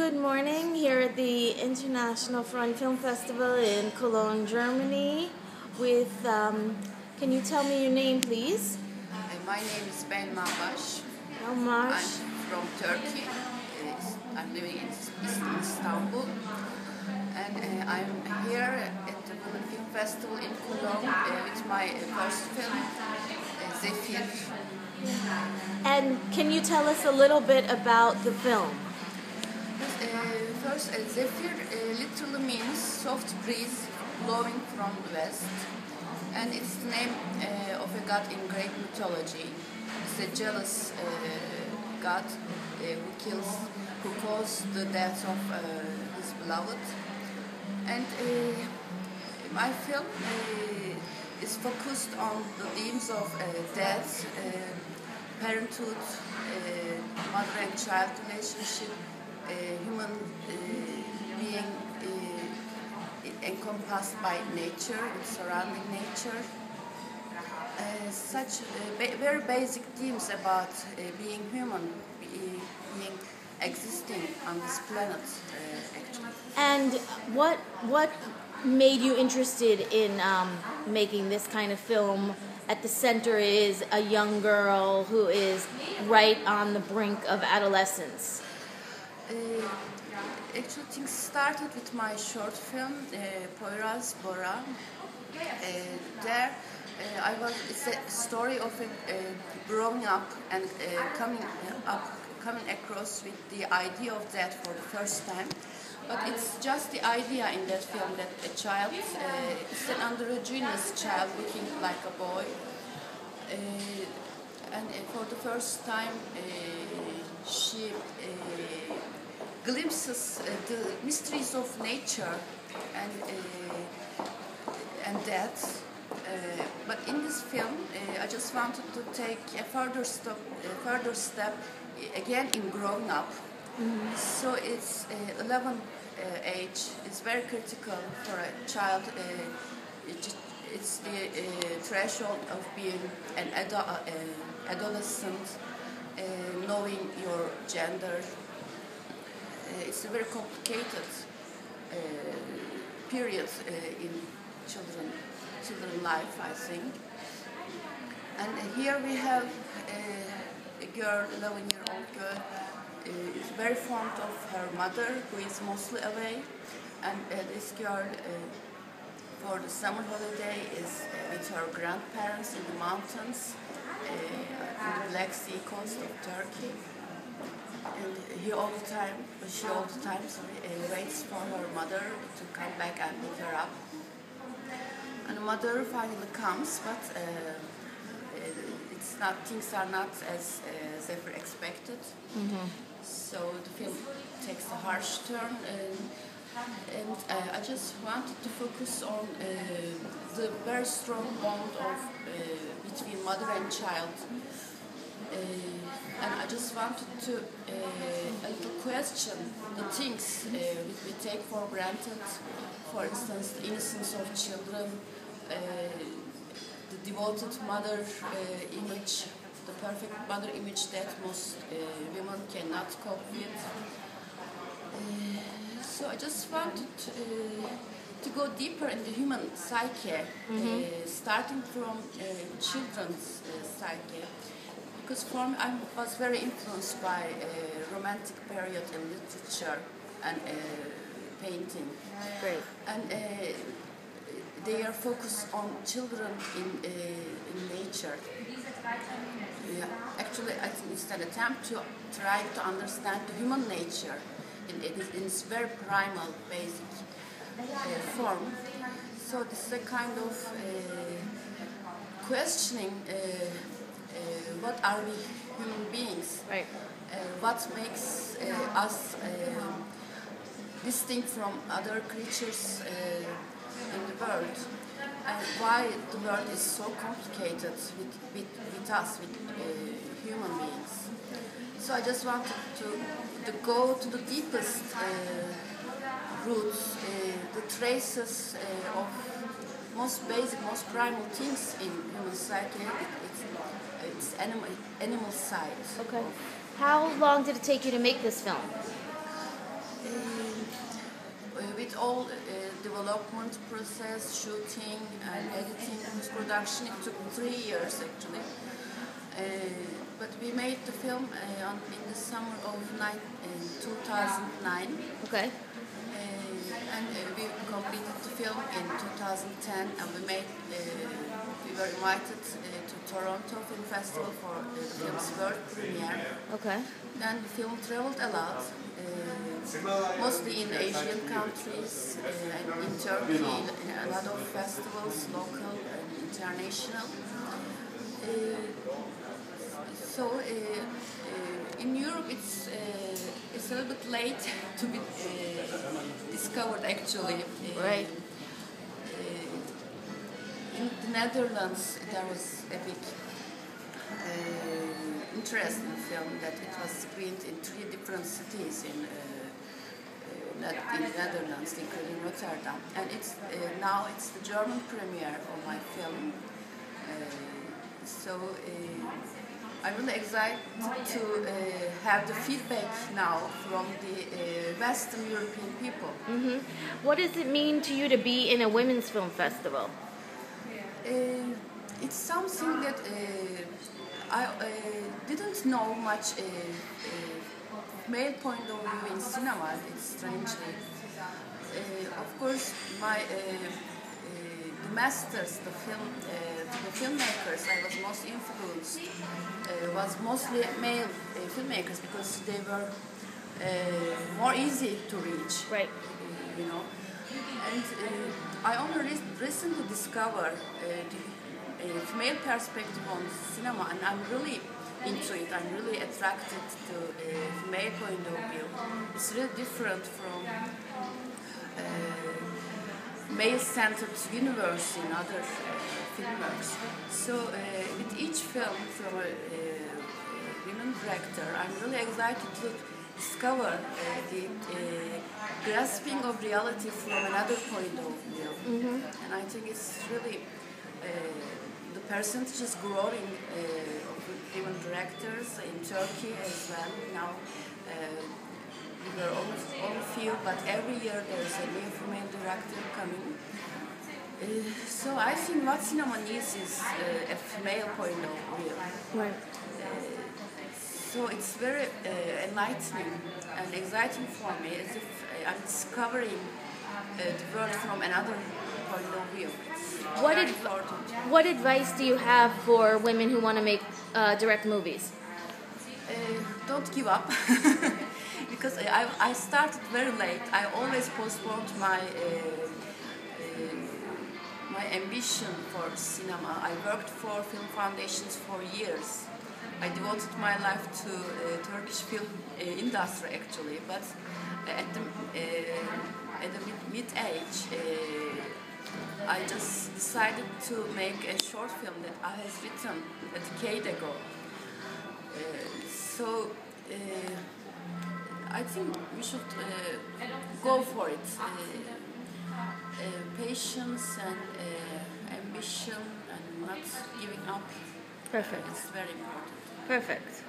Good morning here at the International Foreign Film Festival in Cologne, Germany. Can you tell me your name, please? My name is Belma Bas. Belma. I'm from Turkey. I'm living in Istanbul. And I'm here at the Women Film Festival in Cologne with my first film, Zephyr. And can you tell us a little bit about the film? First, Zephyr literally means soft breeze blowing from the west. And it's the name of a god in Greek mythology. It's a jealous god who caused the death of his beloved. And my film is focused on the themes of death, parenthood, mother and child relationship, human being encompassed by nature, surrounding nature. Such very basic themes about being human, being existing on this planet, actually. And what made you interested in making this kind of film? At the center is a young girl who is right on the brink of adolescence. Actually, things started with my short film, Poyraz Bora. It's a story of growing up and coming across with the idea of death for the first time. But it's just the idea in that film that a child, it's an androgynous child looking like a boy. And for the first time, she glimpses the mysteries of nature and death. But in this film, I just wanted to take a further step again in growing up. Mm-hmm. So it's 11 age. It's very critical for a child. It's the threshold of being an adolescent, knowing your gender. It's a very complicated period in children life, I think. And here we have a girl, 11-year-old girl, is very fond of her mother, who is mostly away. And this girl, for the summer holiday, is with her grandparents in the mountains, in the Black Sea coast of Turkey. And she all the time waits for her mother to come back and pick her up. And the mother finally comes, but things are not as Zephyr expected. Mm-hmm. So the film takes a harsh turn, and I just wanted to focus on the very strong bond between mother and child. And I just wanted to a little question the things we take for granted. For instance, the innocence of children, the devoted mother image, the perfect mother image that most women cannot cope with. So I just wanted to go deeper in the human psyche, starting from children's psyche. Because for me, I was very influenced by a romantic period in literature and painting. Great. And they are focused on children in nature. Yeah. Actually, I think it's an attempt to try to understand the human nature in its very primal, basic form. So this is a kind of questioning. What are we human beings? Right. What makes us distinct from other creatures in the world? And why the world is so complicated with us, with human beings? So I just wanted to go to the deepest roots, the traces of most basic, most primal things in human psyche. It's animal side. Okay. How long did it take you to make this film? With all development process, shooting and editing, post-production, it took 3 years actually. But we made the film in the summer of 2009. Okay. And we completed the film in 2010, and we were invited to Toronto Film Festival for the film's world premiere. Okay. Then the film traveled a lot, mostly in Asian countries, and in Turkey, in a lot of festivals, local and international. So in Europe, it's a little bit late to be discovered actually. Right. In the Netherlands, there was a big interest in the film that it was screened in 3 different cities in the Netherlands, including Rotterdam, and now it's the German premiere of my film. So I'm really excited to have the feedback now from the Western European people. Mm-hmm. What does it mean to you to be in a women's film festival? It's something that I didn't know much male point of view in cinema. It's strangely. Of course, the masters, the filmmakers I was most influenced was mostly male filmmakers because they were more easy to reach. Right. You know, and I only recently discovered the female perspective on cinema, and I'm really into it. I'm really attracted to the female point of view. It's really different from male-centered universe in other filmworks. So with each film from a women director, I'm really excited to discover the grasping of reality from another point of view. Mm-hmm. And I think it's really the percentage is growing of women directors in Turkey as well. Now we were only few, but every year there's a new female director coming. So I think what cinema needs is a female point of view. Right. So it's very enlightening and exciting for me, as if I'm discovering the world from another point of view. What advice do you have for women who want to make direct movies? Don't give up. Because I started very late. I always postponed my ambition for cinema. I worked for film foundations for years. I devoted my life to Turkish film industry actually, but at the mid-age, I just decided to make a short film that I had written a decade ago. So I think we should go for it. Patience and ambition and not giving up. Perfect. It's very important. Perfect.